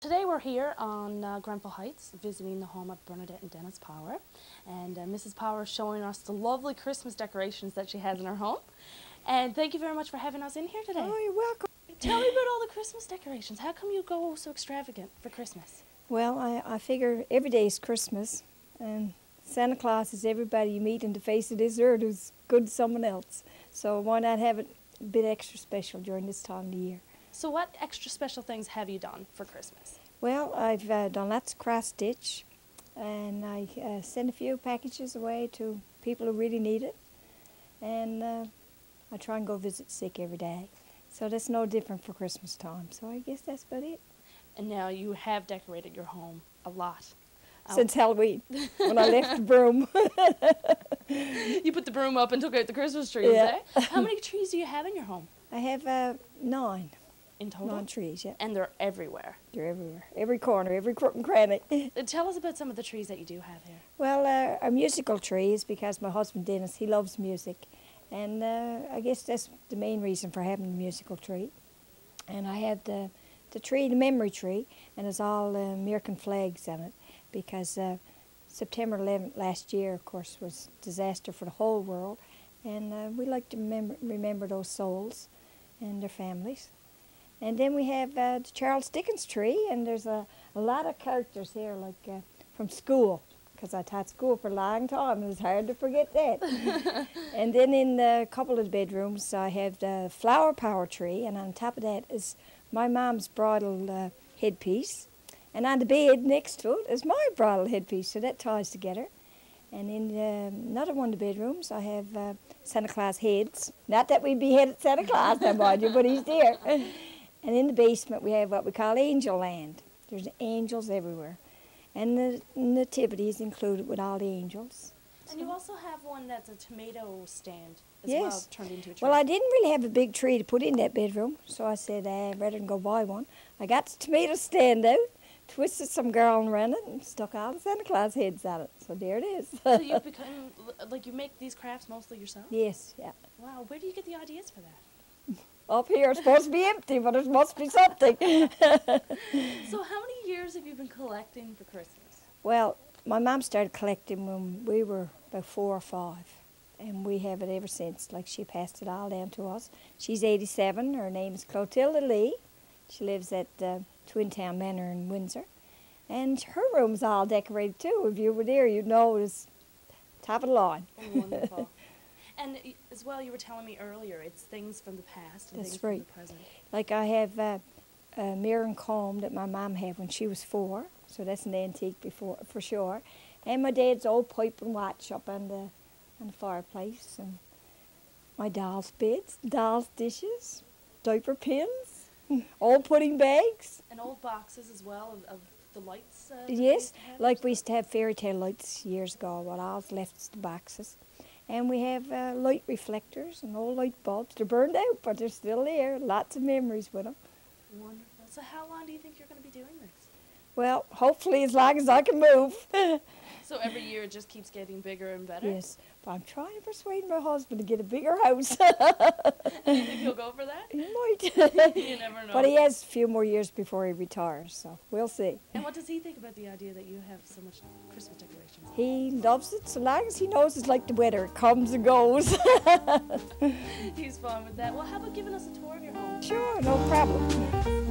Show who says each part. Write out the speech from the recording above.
Speaker 1: Today we're here on Grenfell Heights visiting the home of Bernadette and Dennis Power, and Mrs. Power is showing us the lovely Christmas decorations that she has in her home. And thank you very much for having us in here today.
Speaker 2: Oh, you're welcome.
Speaker 1: Tell me about all the Christmas decorations. How come you go so extravagant for Christmas?
Speaker 2: Well, I figure every day is Christmas, and Santa Claus is everybody you meet in the face of this earth who's good to someone else. So why not have it a bit extra special during this time of the year?
Speaker 1: So what extra special things have you done for Christmas?
Speaker 2: Well, I've done lots of cross-stitch, and I send a few packages away to people who really need it, and I try and go visit sick every day. So that's no different for Christmas time, so I guess that's about it.
Speaker 1: And now you have decorated your home a lot.
Speaker 2: Since Halloween, when I left the broom.
Speaker 1: You put the broom up and took out the Christmas trees,
Speaker 2: Yeah.
Speaker 1: eh? How many trees do you have in your home?
Speaker 2: I have 9.
Speaker 1: In total?
Speaker 2: 9 trees, yeah.
Speaker 1: And they're everywhere.
Speaker 2: They're everywhere. Every corner, every crook and cranny.
Speaker 1: Tell us about some of the trees that you do have here.
Speaker 2: Well, our musical trees, because my husband Dennis, he loves music. And I guess that's the main reason for having the musical tree. And I have the tree, the memory tree, and it's all American flags on it. Because September 11th last year, of course, was a disaster for the whole world. And we like to remember those souls and their families. And then we have the Charles Dickens tree, and there's a lot of characters here, like from school, because I taught school for a long time, and it's hard to forget that. And then in a couple of the bedrooms, I have the flower power tree, and on top of that is my mom's bridal headpiece, and on the bed next to it is my bridal headpiece, so that ties together. And in another one of the bedrooms, I have Santa Claus heads. Not that we beheaded Santa Claus, now mind you, but he's there. And in the basement, we have what we call Angel Land. There's angels everywhere. And the nativity is included with all the angels.
Speaker 1: And you also have one that's a tomato stand as
Speaker 2: Yes.
Speaker 1: well, turned into a tree.
Speaker 2: Well, I didn't really have a big tree to put in that bedroom, so I said, rather than go buy one, I got the tomato stand out, twisted some garland around it, and stuck all the Santa Claus heads on it. So there it is.
Speaker 1: So you've become, like, you make these crafts mostly yourself?
Speaker 2: Yes, yeah.
Speaker 1: Wow, where do you get the ideas for that?
Speaker 2: Up here, it's supposed to be empty, but there must be something.
Speaker 1: So how many years have you been collecting for Christmas?
Speaker 2: Well, my mom started collecting when we were about 4 or 5, and we have it ever since. Like, she passed it all down to us. She's 87. Her name is Clotilda Lee. She lives at Twin Town Manor in Windsor. And her room's all decorated, too. If you were there, you'd know it was top of the line.
Speaker 1: Oh, wonderful. And as well, you were telling me earlier, it's things from the past and
Speaker 2: That's
Speaker 1: things
Speaker 2: right.
Speaker 1: from the present.
Speaker 2: Like, I have a mirror and comb that my mom had when she was 4, so that's an antique for sure. And my dad's old pipe and watch up on the fireplace, and my doll's beds, doll's dishes, diaper pins, old pudding bags.
Speaker 1: And old boxes as well of the lights? That
Speaker 2: Yes,
Speaker 1: you used to have?
Speaker 2: like we used to have fairy tale lights years ago, what all's left is the boxes. And we have light reflectors and old light bulbs. They're burned out, but they're still there. Lots of memories with them.
Speaker 1: Wonderful. So how long do you think you're going to be doing this?
Speaker 2: Well, hopefully as long as I can move.
Speaker 1: So every year it just keeps getting bigger and better?
Speaker 2: Yes, but I'm trying to persuade my husband to get a bigger house.
Speaker 1: Do you think he'll go for that?
Speaker 2: He might.
Speaker 1: You never know.
Speaker 2: But he has a few more years before he retires, so we'll see.
Speaker 1: And what does he think about the idea that you have so much Christmas decorations?
Speaker 2: He loves it so long as he knows it's like the weather. It comes and goes.
Speaker 1: He's fine with that. Well, how about giving us a tour of your home?
Speaker 2: Sure, no problem.